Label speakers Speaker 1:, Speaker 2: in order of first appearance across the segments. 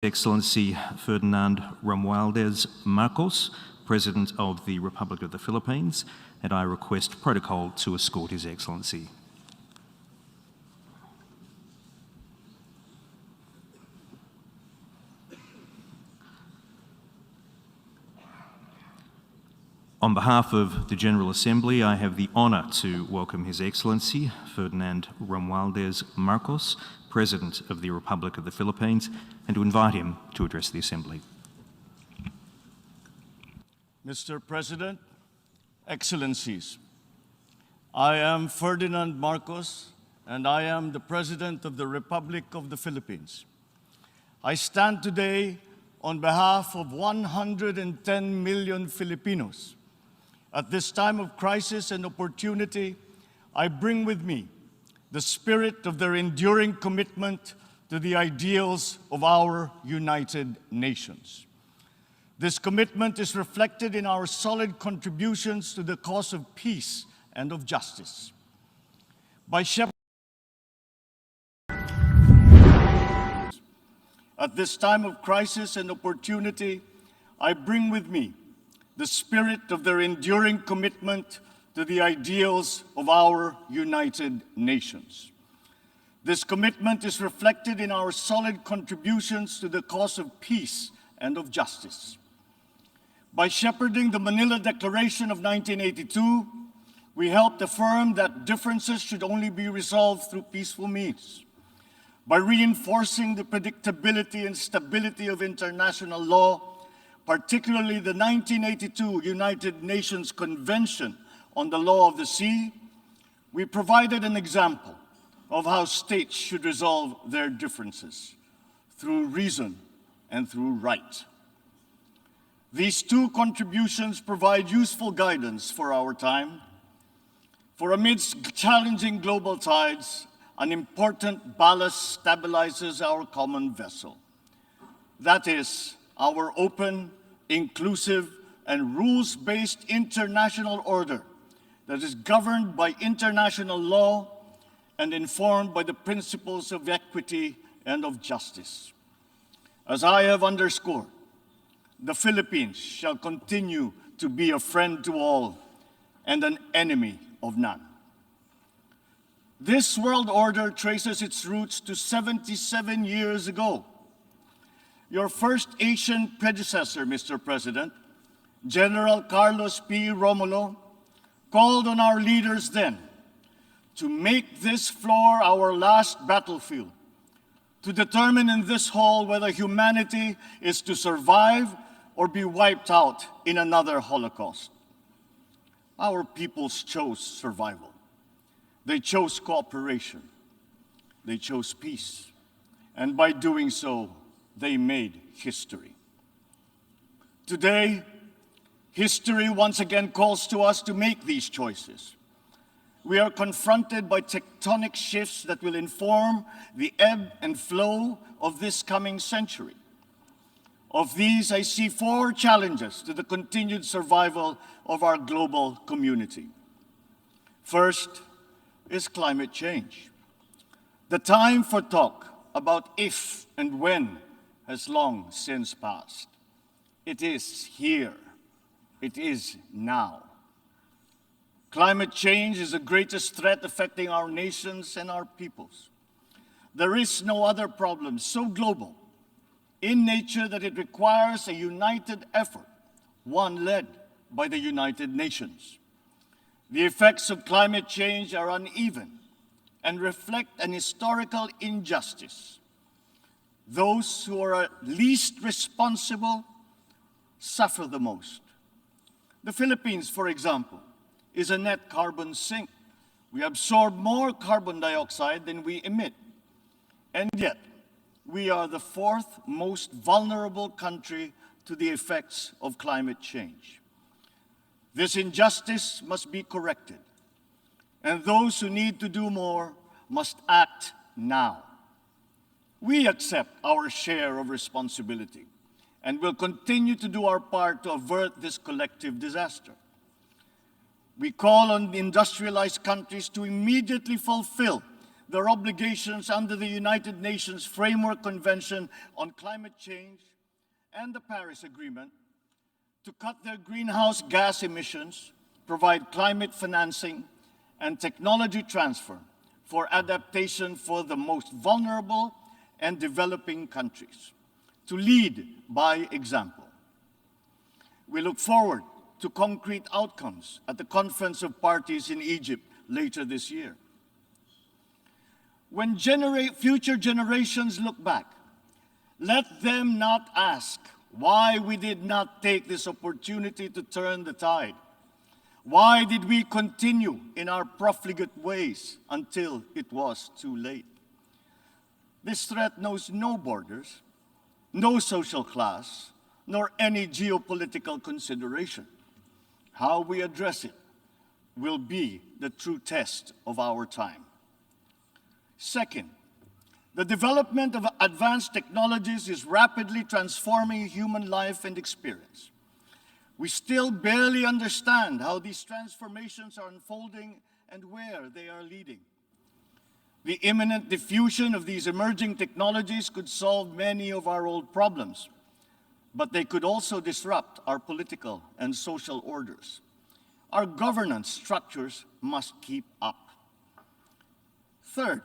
Speaker 1: Excellency Ferdinand Romualdez Marcos, President of the Republic of the Philippines, and I request protocol to escort His Excellency. On behalf of the General Assembly, I have the honour to welcome His Excellency Ferdinand Romualdez Marcos, President of the Republic of the Philippines, and to invite him to address the Assembly.
Speaker 2: Mr. President, Excellencies, I am Ferdinand Marcos, and I am the President of the Republic of the Philippines. I stand today on behalf of 110 million Filipinos. At this time of crisis and opportunity, I bring with me the spirit of their enduring commitment to the ideals of our United Nations. This commitment is reflected in our solid contributions to the cause of peace and of justice. By shepherding at this time of crisis and opportunity, I bring with me the spirit of their enduring commitment to the ideals of our United Nations. This commitment is reflected in our solid contributions to the cause of peace and of justice. By shepherding the Manila Declaration of 1982, we helped affirm that differences should only be resolved through peaceful means. By reinforcing the predictability and stability of international law, particularly the 1982 United Nations Convention on the Law of the Sea, we provided an example of how states should resolve their differences through reason and through right. These two contributions provide useful guidance for our time, for amidst challenging global tides, an important ballast stabilizes our common vessel. That is, our open, inclusive, and rules-based international order that is governed by international law and informed by the principles of equity and of justice. As I have underscored, the Philippines shall continue to be a friend to all and an enemy of none. This world order traces its roots to 77 years ago. Your first Asian predecessor, Mr. President, General Carlos P. Romulo, called on our leaders then to make this floor our last battlefield, to determine in this hall whether humanity is to survive or be wiped out in another Holocaust. Our peoples chose survival. They chose cooperation. They chose peace. And by doing so, they made history. Today, history once again calls to us to make these choices. We are confronted by tectonic shifts that will inform the ebb and flow of this coming century. Of these, I see four challenges to the continued survival of our global community. First is climate change. The time for talk about if and when has long since passed. It is here. It is now. Climate change is the greatest threat affecting our nations and our peoples. There is no other problem so global in nature that it requires a united effort, one led by the United Nations. The effects of climate change are uneven and reflect an historical injustice. Those who are least responsible suffer the most. The Philippines, for example, is a net carbon sink. We absorb more carbon dioxide than we emit. And yet, we are the fourth most vulnerable country to the effects of climate change. This injustice must be corrected, and those who need to do more must act now. We accept our share of responsibility and will continue to do our part to avert this collective disaster. We call on the industrialized countries to immediately fulfill their obligations under the United Nations Framework Convention on Climate Change and the Paris Agreement, to cut their greenhouse gas emissions, provide climate financing and technology transfer for adaptation for the most vulnerable and developing countries, to lead by example. We look forward to concrete outcomes at the Conference of Parties in Egypt later this year. When future generations look back, let them not ask why we did not take this opportunity to turn the tide. Why did we continue in our profligate ways until it was too late? This threat knows no borders, no social class, nor any geopolitical consideration. How we address it will be the true test of our time. Second, the development of advanced technologies is rapidly transforming human life and experience. We still barely understand how these transformations are unfolding and where they are leading. The imminent diffusion of these emerging technologies could solve many of our old problems, but they could also disrupt our political and social orders. Our governance structures must keep up. Third,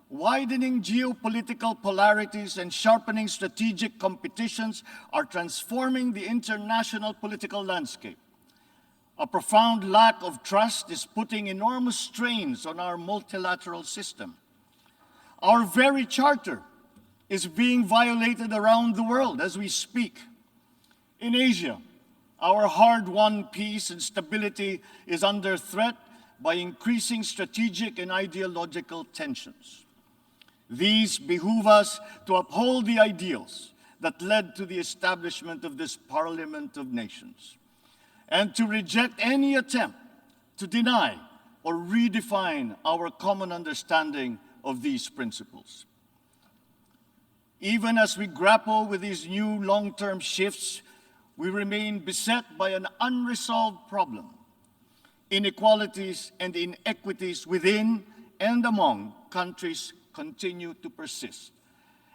Speaker 2: widening geopolitical polarities and sharpening strategic competitions are transforming the international political landscape. A profound lack of trust is putting enormous strains on our multilateral system. Our very charter is being violated around the world as we speak. In Asia, our hard-won peace and stability is under threat by increasing strategic and ideological tensions. These behoove us to uphold the ideals that led to the establishment of this Parliament of Nations, and to reject any attempt to deny or redefine our common understanding of these principles. Even as we grapple with these new long-term shifts, we remain beset by an unresolved problem. Inequalities and inequities within and among countries continue to persist,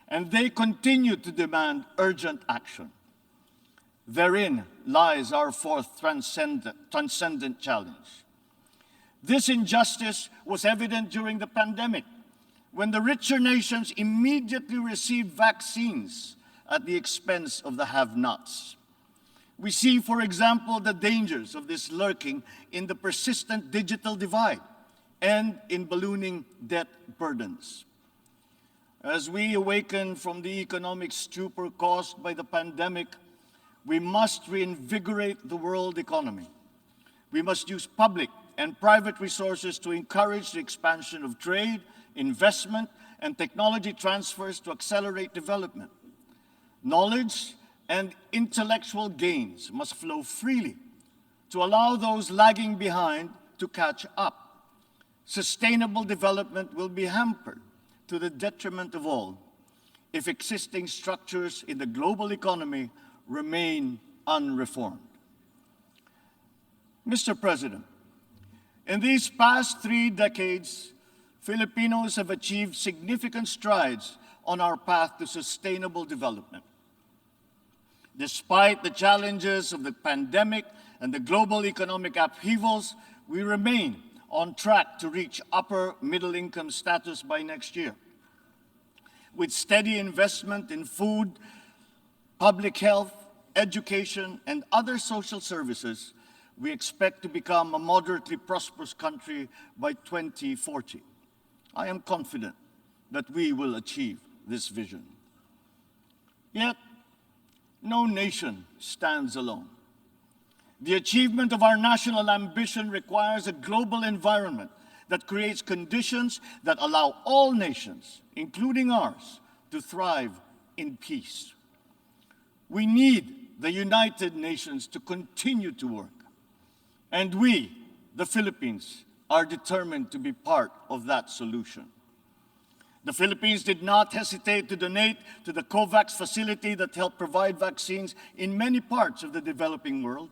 Speaker 2: and they continue to demand urgent action. Therein lies our fourth transcendent challenge. This injustice was evident during the pandemic, when the richer nations immediately received vaccines at the expense of the have-nots. We see, for example, the dangers of this lurking in the persistent digital divide and in ballooning debt burdens. As we awaken from the economic stupor caused by the pandemic, we must reinvigorate the world economy. We must use public and private resources to encourage the expansion of trade, investment, and technology transfers to accelerate development. Knowledge and intellectual gains must flow freely to allow those lagging behind to catch up. Sustainable development will be hampered to the detriment of all if existing structures in the global economy remain unreformed. Mr. President, in these past 3 decades, Filipinos have achieved significant strides on our path to sustainable development. Despite the challenges of the pandemic and the global economic upheavals, we remain on track to reach upper middle income status by next year. With steady investment in food, public health, education, and other social services, we expect to become a moderately prosperous country by 2040. I am confident that we will achieve this vision. Yet, no nation stands alone. The achievement of our national ambition requires a global environment that creates conditions that allow all nations, including ours, to thrive in peace. We need the United Nations to continue to work, and we, the Philippines, are determined to be part of that solution. The Philippines did not hesitate to donate to the COVAX facility that helped provide vaccines in many parts of the developing world.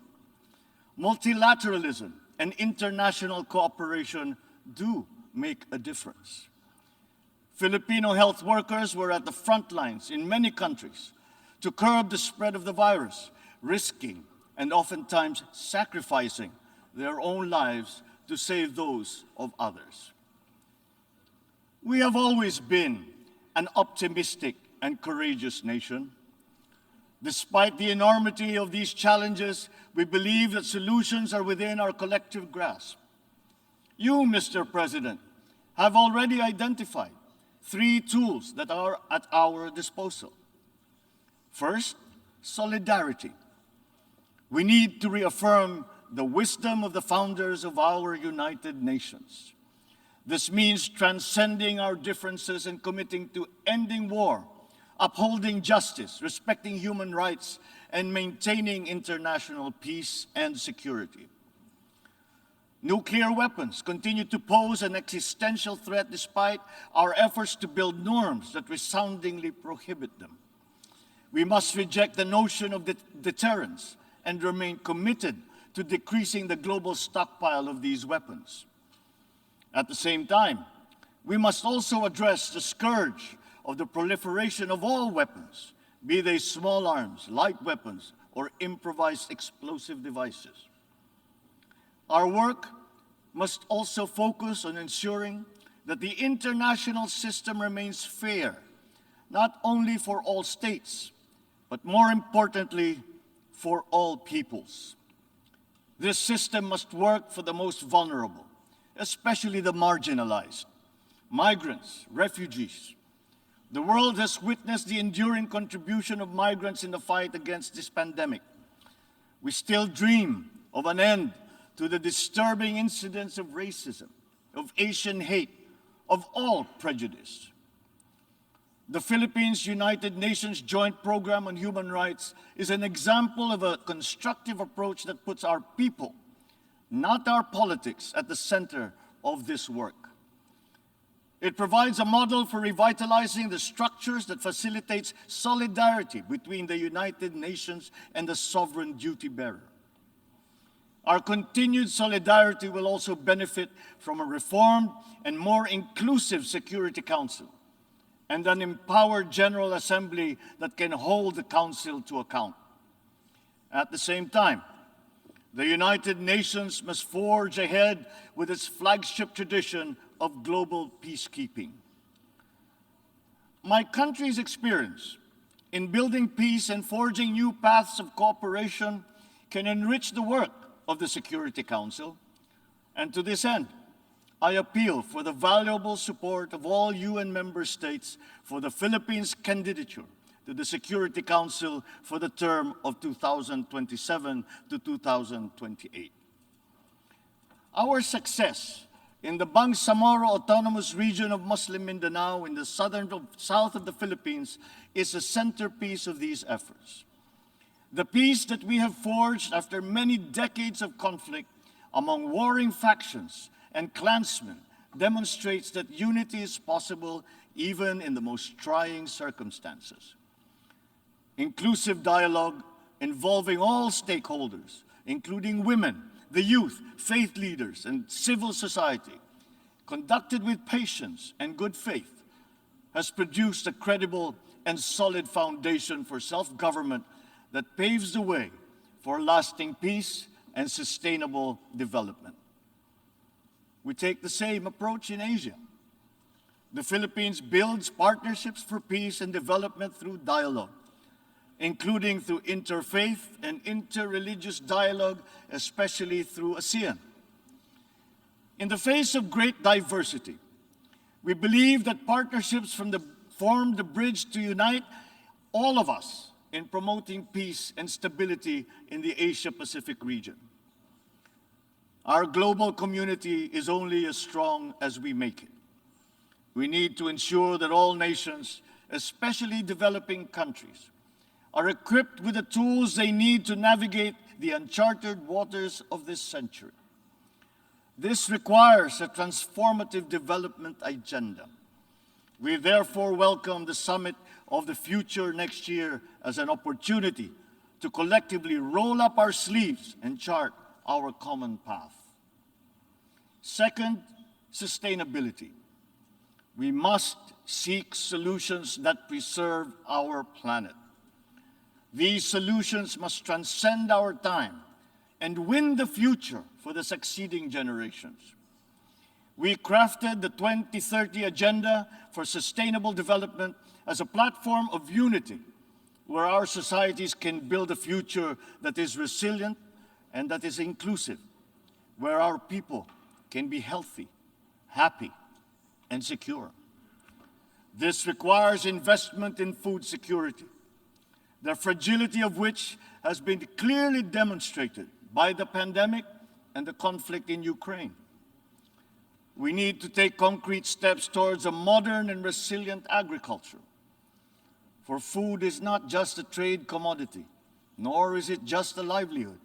Speaker 2: Multilateralism and international cooperation do make a difference. Filipino health workers were at the front lines in many countries to curb the spread of the virus, risking and oftentimes sacrificing their own lives to save those of others. We have always been an optimistic and courageous nation. Despite the enormity of these challenges, we believe that solutions are within our collective grasp. You, Mr. President, have already identified 3 tools that are at our disposal. First, solidarity. We need to reaffirm the wisdom of the founders of our United Nations. This means transcending our differences and committing to ending war, upholding justice, respecting human rights, and maintaining international peace and security. Nuclear weapons continue to pose an existential threat despite our efforts to build norms that resoundingly prohibit them. We must reject the notion of deterrence and remain committed to decreasing the global stockpile of these weapons. At the same time, we must also address the scourge of the proliferation of all weapons, be they small arms, light weapons, or improvised explosive devices. Our work must also focus on ensuring that the international system remains fair, not only for all states, but more importantly, for all peoples. This system must work for the most vulnerable, especially the marginalized, migrants, refugees. The world has witnessed the enduring contribution of migrants in the fight against this pandemic. We still dream of an end to the disturbing incidents of racism, of Asian hate, of all prejudice. The Philippines United Nations Joint Program on Human Rights is an example of a constructive approach that puts our people, not our politics, at the center of this work. It provides a model for revitalizing the structures that facilitates solidarity between the United Nations and the sovereign duty bearer. Our continued solidarity will also benefit from a reformed and more inclusive Security Council and an empowered General Assembly that can hold the Council to account. At the same time, the United Nations must forge ahead with its flagship tradition of global peacekeeping. My country's experience in building peace and forging new paths of cooperation can enrich the work of the Security Council, and to this end, I appeal for the valuable support of all UN member states for the Philippines' candidature to the Security Council for the term of 2027 to 2028. Our success in the Bangsamoro Autonomous Region of Muslim Mindanao in the south of the Philippines is a centerpiece of these efforts. The peace that we have forged after many decades of conflict among warring factions and clansmen demonstrates that unity is possible even in the most trying circumstances. Inclusive dialogue involving all stakeholders, including women, the youth, faith leaders, and civil society, conducted with patience and good faith, has produced a credible and solid foundation for self-government that paves the way for lasting peace and sustainable development. We take the same approach in Asia. The Philippines builds partnerships for peace and development through dialogue, including through interfaith and interreligious dialogue, especially through ASEAN. In the face of great diversity, we believe that partnerships form the bridge to unite all of us in promoting peace and stability in the Asia-Pacific region. Our global community is only as strong as we make it. We need to ensure that all nations, especially developing countries, are equipped with the tools they need to navigate the uncharted waters of this century. This requires a transformative development agenda. We therefore welcome the Summit of the Future next year as an opportunity to collectively roll up our sleeves and chart our common path. Second, sustainability. We must seek solutions that preserve our planet. These solutions must transcend our time and win the future for the succeeding generations. We crafted the 2030 Agenda for Sustainable Development as a platform of unity where our societies can build a future that is resilient and that is inclusive, where our people can be healthy, happy, and secure. This requires investment in food security, the fragility of which has been clearly demonstrated by the pandemic and the conflict in Ukraine. We need to take concrete steps towards a modern and resilient agriculture. For food is not just a trade commodity, nor is it just a livelihood.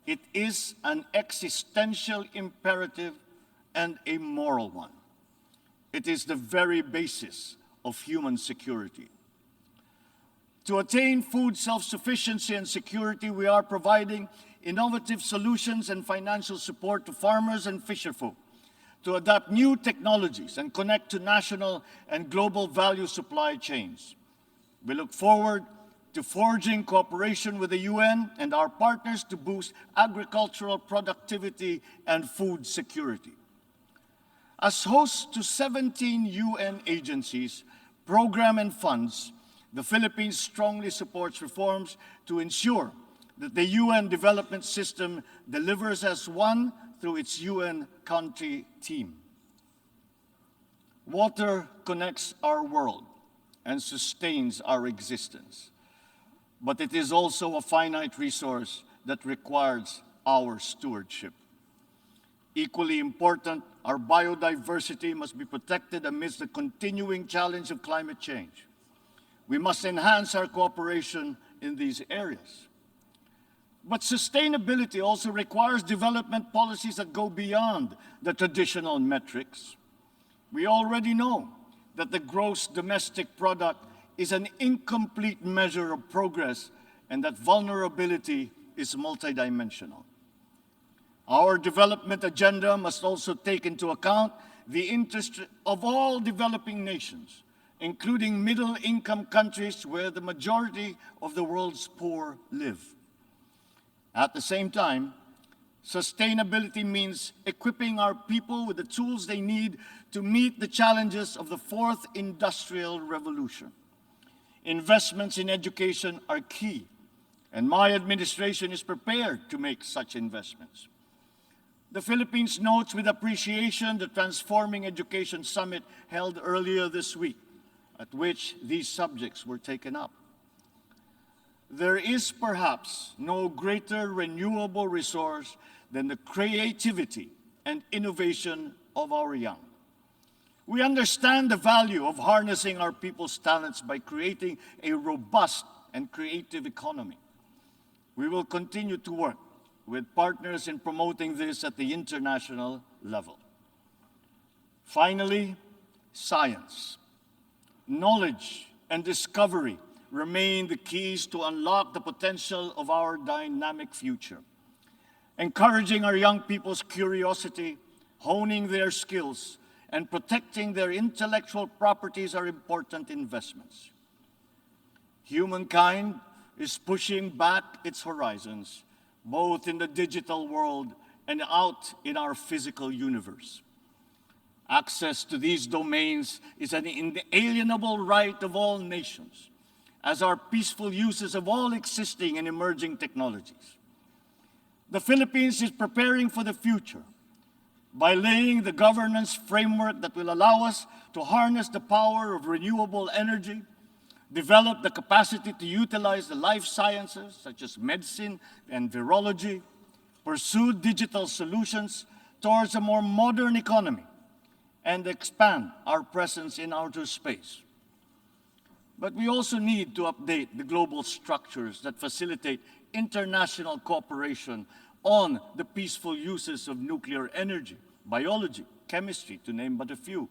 Speaker 2: It is an existential imperative and a moral one. It is the very basis of human security. To attain food self-sufficiency and security, we are providing innovative solutions and financial support to farmers and fisherfolk to adapt new technologies and connect to national and global value supply chains. We look forward to forging cooperation with the UN and our partners to boost agricultural productivity and food security. As hosts to 17 UN agencies, programs, and funds, the Philippines strongly supports reforms to ensure that the UN development system delivers as one through its UN country team. Water connects our world and sustains our existence, but it is also a finite resource that requires our stewardship. Equally important, our biodiversity must be protected amidst the continuing challenge of climate change. We must enhance our cooperation in these areas. But sustainability also requires development policies that go beyond the traditional metrics. We already know that the gross domestic product is an incomplete measure of progress and that vulnerability is multidimensional. Our development agenda must also take into account the interest of all developing nations, including middle-income countries where the majority of the world's poor live. At the same time, sustainability means equipping our people with the tools they need to meet the challenges of the fourth industrial revolution. Investments in education are key, and my administration is prepared to make such investments. The Philippines notes with appreciation the Transforming Education Summit held earlier this week, at which these subjects were taken up. There is perhaps no greater renewable resource than the creativity and innovation of our young. We understand the value of harnessing our people's talents by creating a robust and creative economy. We will continue to work with partners in promoting this at the international level. Finally, science. Knowledge and discovery remain the keys to unlock the potential of our dynamic future. Encouraging our young people's curiosity, honing their skills, and protecting their intellectual properties are important investments. Humankind is pushing back its horizons, both in the digital world and out in our physical universe. Access to these domains is an inalienable right of all nations, as are peaceful uses of all existing and emerging technologies. The Philippines is preparing for the future by laying the governance framework that will allow us to harness the power of renewable energy, develop the capacity to utilize the life sciences, such as medicine and virology, pursue digital solutions towards a more modern economy, and expand our presence in outer space. But we also need to update the global structures that facilitate international cooperation on the peaceful uses of nuclear energy, biology, chemistry, to name but a few.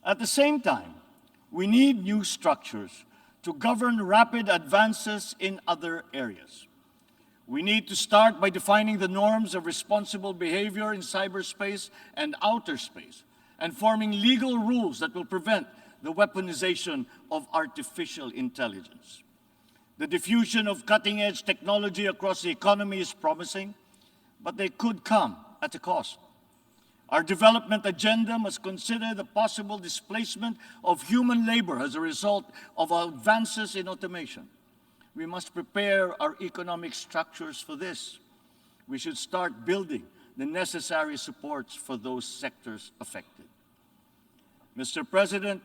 Speaker 2: At the same time, we need new structures to govern rapid advances in other areas. We need to start by defining the norms of responsible behavior in cyberspace and outer space, and forming legal rules that will prevent the weaponization of artificial intelligence. The diffusion of cutting-edge technology across the economy is promising, but they could come at a cost. Our development agenda must consider the possible displacement of human labor as a result of advances in automation. We must prepare our economic structures for this. We should start building the necessary supports for those sectors affected. Mr. President,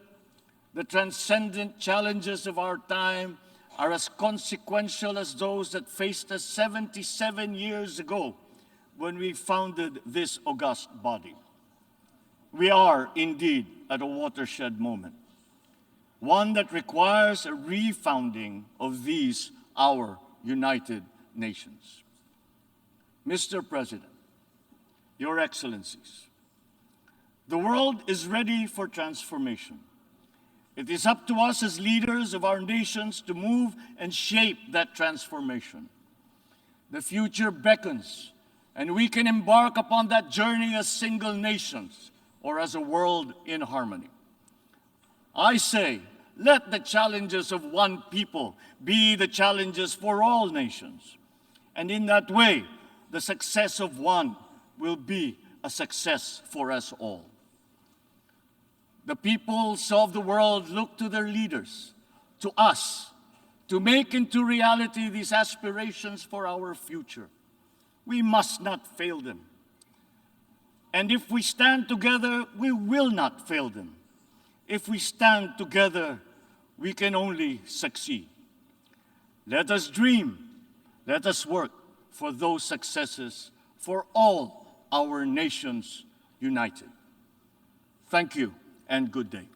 Speaker 2: the transcendent challenges of our time are as consequential as those that faced us 77 years ago when we founded this august body. We are indeed at a watershed moment, one that requires a refounding of these, our United Nations. Mr. President, Your Excellencies, the world is ready for transformation. It is up to us as leaders of our nations to move and shape that transformation. The future beckons, and we can embark upon that journey as single nations or as a world in harmony. I say, let the challenges of one people be the challenges for all nations. And in that way, the success of one will be a success for us all. The peoples of the world look to their leaders, to us, to make into reality these aspirations for our future. We must not fail them. And if we stand together, we will not fail them. If we stand together, we can only succeed. Let us dream, let us work for those successes for all our nations united. Thank you and good day.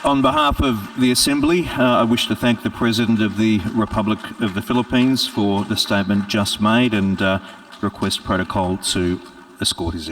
Speaker 1: On behalf of the Assembly, I wish to thank the President of the Republic of the Philippines for the statement just made and request protocol to escort his